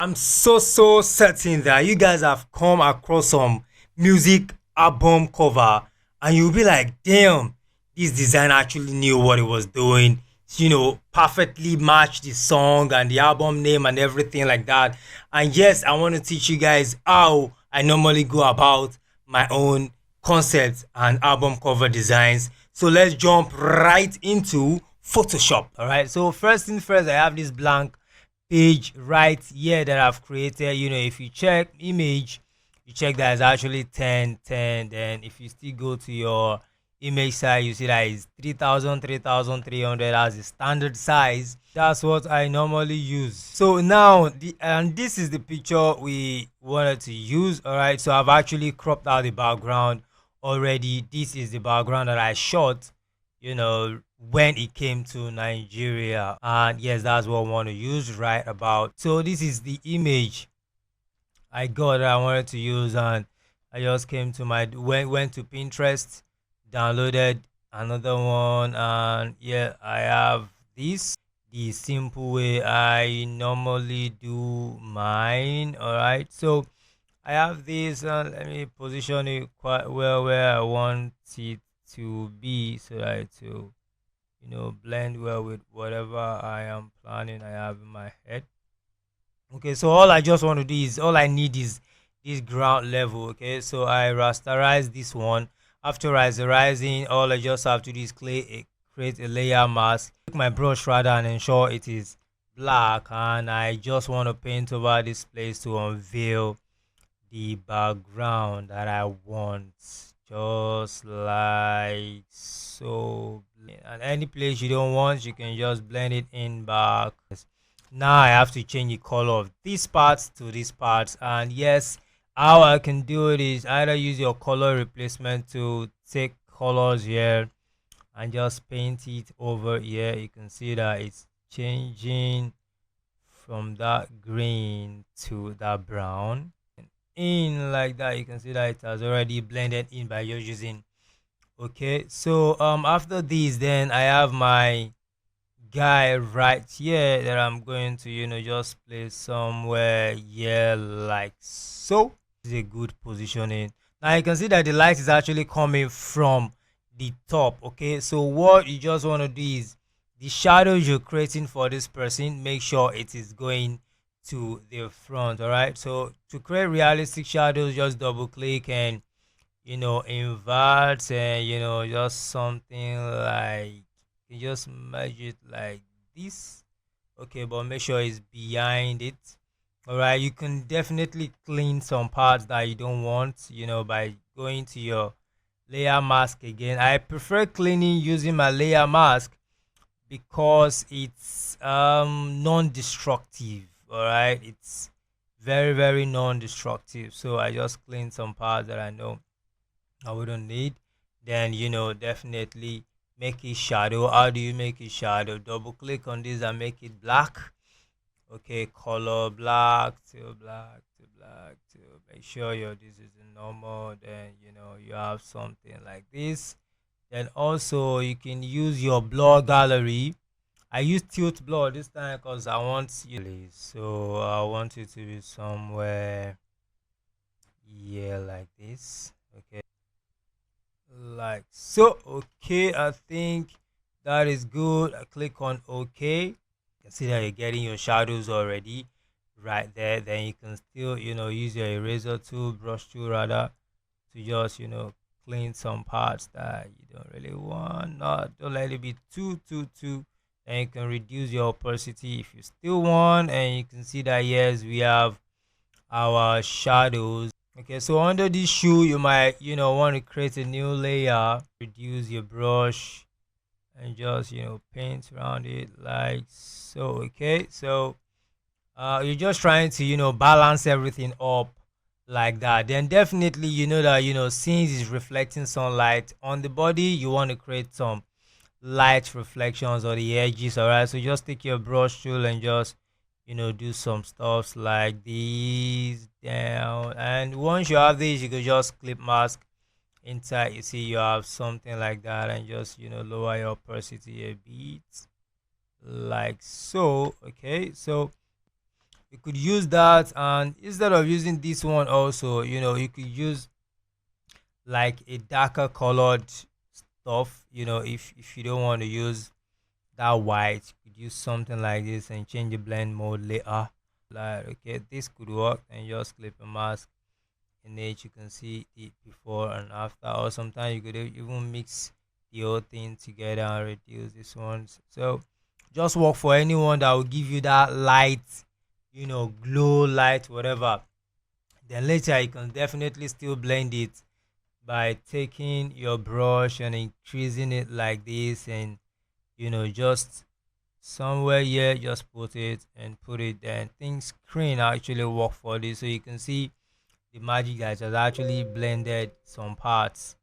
I'm so certain that you guys have come across some music album cover and you'll be like, damn, this design actually knew what it was doing. Perfectly matched the song and the album name and everything like that. And yes, I want to teach you guys how I normally go about my own concepts and album cover designs. So let's jump right into Photoshop. All right. So first thing first, I have this blank page right here that I've created. If you check image, you check that it's actually 1010. Then if you still go to your image size, you see that it's 3000 3300 as the standard size. That's what I normally use. So now this is the picture we wanted to use. All right, so I've actually cropped out the background already. This is the background that I shot, when it came to Nigeria. And yes, that's what I want to use right about. So this is the image I got that I wanted to use, and I just came to went to Pinterest, downloaded another one, and yeah, I have this the simple way I normally do mine. All right, so I have this, and let me position it quite well where I want it to be so that it will blend well with whatever I am planning I have in my head. Okay, so all I need is this ground level. Okay, so I rasterize this one. After rasterizing, all I just have to do is create a layer mask, take my brush rather, and ensure it is black, and I just want to paint over this place to unveil the background that I want, just like so. And any place you don't want, you can just blend it in back. Now I have to change the color of these parts to these parts, and yes, how I can do it is either use your color replacement to take colors here and just paint it over here. You can see that it's changing from that green to that brown in like that. You can see that it has already blended in by just using. Okay, so after this, then I have my guy right here that I'm going to just place somewhere here like so. This is a good positioning. Now you can see that the light is actually coming from the top. Okay, so what you just want to do is the shadows you're creating for this person, make sure it is going to the front. All right, so to create realistic shadows, just double click and invert, and just something like you just merge it like this. Okay, but make sure it's behind it. All right, you can definitely clean some parts that you don't want, by going to your layer mask again. I prefer cleaning using my layer mask because it's non-destructive. All right, it's very non-destructive. So I just clean some parts that I know I wouldn't need. Then definitely make it shadow. How do you make it shadow? Double click on this and make it black. Okay, color black to black to black to make sure your this is the normal. Then you have something like this. Then also you can use your blur gallery. I use tilt blur this time because I want so I want it to be somewhere here like this. Okay, like so. Okay, I think that is good. I click on OK. You can see that you're getting your shadows already right there. Then you can still use your eraser tool, brush tool rather, to just clean some parts that you don't really want. Not don't let it be too. And you can reduce your opacity if you still want. And you can see that yes, we have our shadows. Okay, so under this shoe, you might want to create a new layer. Reduce your brush and just paint around it like so. Okay, so you're just trying to balance everything up like that. Then definitely that since it's reflecting sunlight on the body, you want to create some light reflections on the edges. All right, so just take your brush tool and just do some stuffs like these down, and once you have this, you can just clip mask inside. You see you have something like that, and just lower your opacity a bit like so. Okay, so you could use that, and instead of using this one also, you could use like a darker colored stuff. If you don't want to use that white, you could use something like this and change the blend mode later. Like, okay, this could work, and just clip a mask in it. You can see it before and after, or sometimes you could even mix the whole thing together and reduce this one. So just work for anyone that will give you that light, glow, light, whatever. Then later you can definitely still blend it by taking your brush and increasing it like this, and just somewhere here, just put it and put it there. And think screen actually work for this, so you can see the magic that has actually blended some parts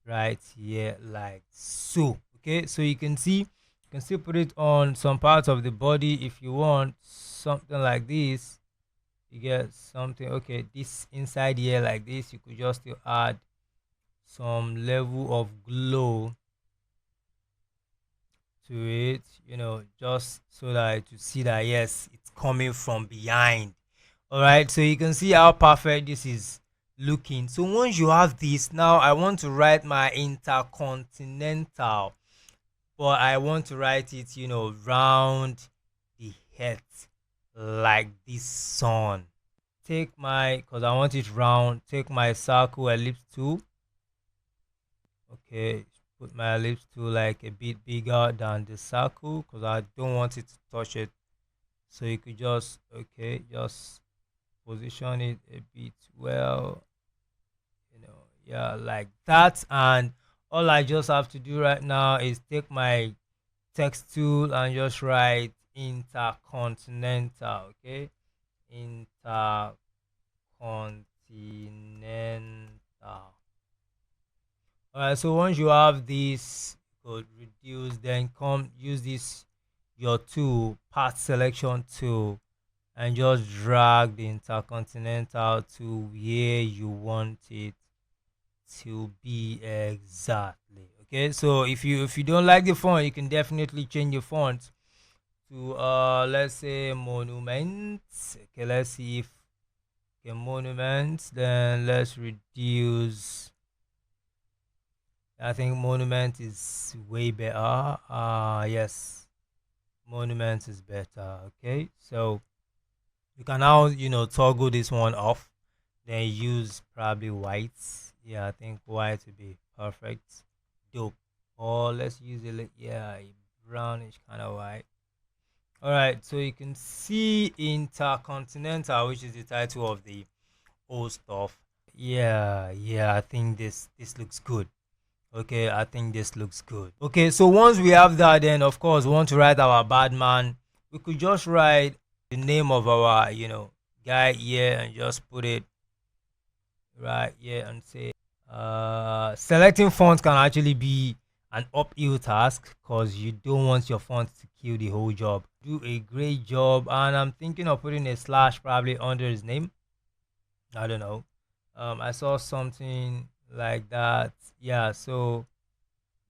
right here like so. Okay, so you can see, you can still put it on some parts of the body if you want something like this. You get something, okay, this inside here like this, you could just still add some level of glow to it, just so that to see that yes, it's coming from behind. All right, so you can see how perfect this is looking. So once you have this, now I want to write my intercontinental, but I want to write it, round the head like this sun. Take my, because I want it round, take my circle ellipse tool. Okay, put my ellipse tool like a bit bigger than the circle because I don't want it to touch it. So you could just, okay, just position it a bit well, yeah, like that. And all I just have to do right now is take my text tool and just write intercontinental. Okay, intercontinental. All right, so once you have this, you could reduce, then come use this your tool, path selection tool, and just drag the intercontinental to where you want it to be exactly. Okay, so if you don't like the font, you can definitely change the font to let's say monument. Okay, let's see if monument, then let's reduce. I think monument is way better. Yes, monument is better. Okay, so you can now toggle this one off, then use probably white. Yeah, I think white would be perfect. Dope. Or let's use it, yeah, a brownish kind of white. All right, so you can see intercontinental, which is the title of the whole stuff. Yeah, I think this looks good. Okay, I think this looks good. Okay, so once we have that, then of course we want to write our bad man. We could just write the name of our guy here and just put it right here and say selecting font can actually be an uphill task because you don't want your font to kill the whole job. Do a great job, and I'm thinking of putting a slash probably under his name. I don't know. I saw something like that. Yeah, so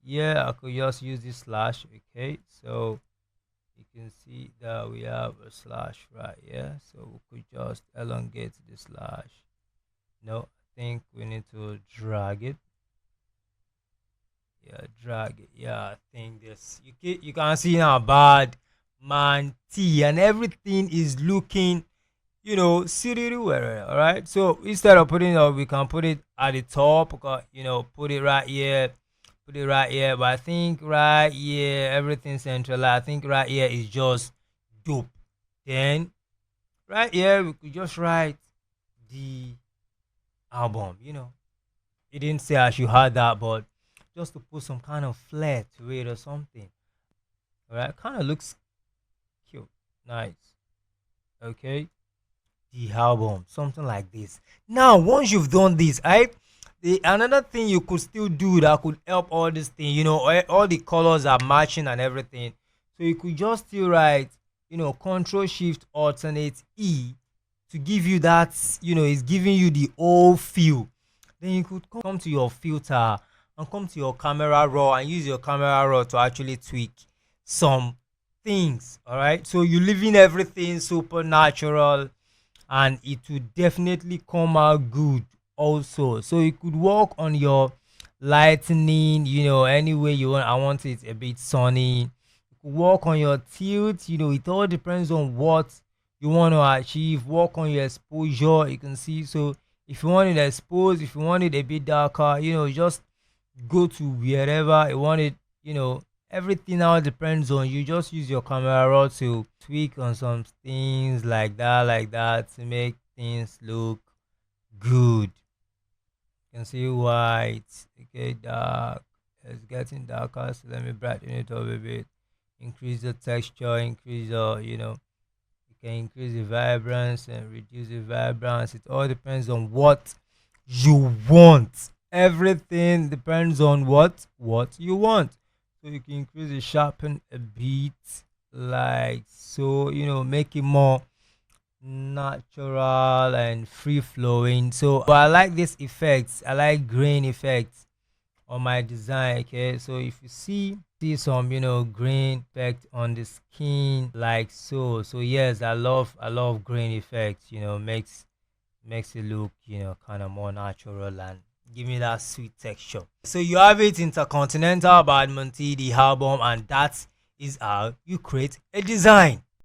yeah, I could just use this slash. Okay, so you can see that we have a slash right here, so we could just elongate the slash. No, I think we need to drag it. Yeah, drag it. Yeah, I think this, you can see now bad man T, and everything is looking city where. All right, so instead of putting it, we can put it at the top, put it right here, put it right here. But I think right here everything central, I think right here is just dope. Then right here we could just write the album. It didn't say I should have that, but just to put some kind of flair to it or something. All right, kind of looks cute, nice. Okay, the album, something like this. Now once you've done this, the another thing you could still do that could help all this thing, all the colors are matching and everything, so you could just still write control shift alternate E to give you that, it's giving you the old feel. Then you could come to your filter and come to your camera raw and use your camera raw to actually tweak some things. All right, so you're leaving everything supernatural, and it will definitely come out good also. So you could work on your lightning, any way you want. I want it a bit sunny. You could work on your tilt, it all depends on what you want to achieve. Work on your exposure, you can see. So if you want it exposed, if you want it a bit darker, just go to wherever you want it, everything now depends on you. Just use your camera raw to tweak on some things like that to make things look good. You can see white, okay, dark. It's getting darker, so let me brighten it up a bit. Increase the texture, increase you can increase the vibrance and reduce the vibrance. It all depends on what you want. Everything depends on what you want. So you can increase the sharpen a bit, like so, make it more natural and free flowing. So but I like this effects. I like grain effects on my design. Okay, so if you see some grain effect on the skin, like so yes, I love grain effects. Makes it look kind of more natural and give me that sweet texture. So you have it, Intercontinental by Monty the album, and that is how you create a design.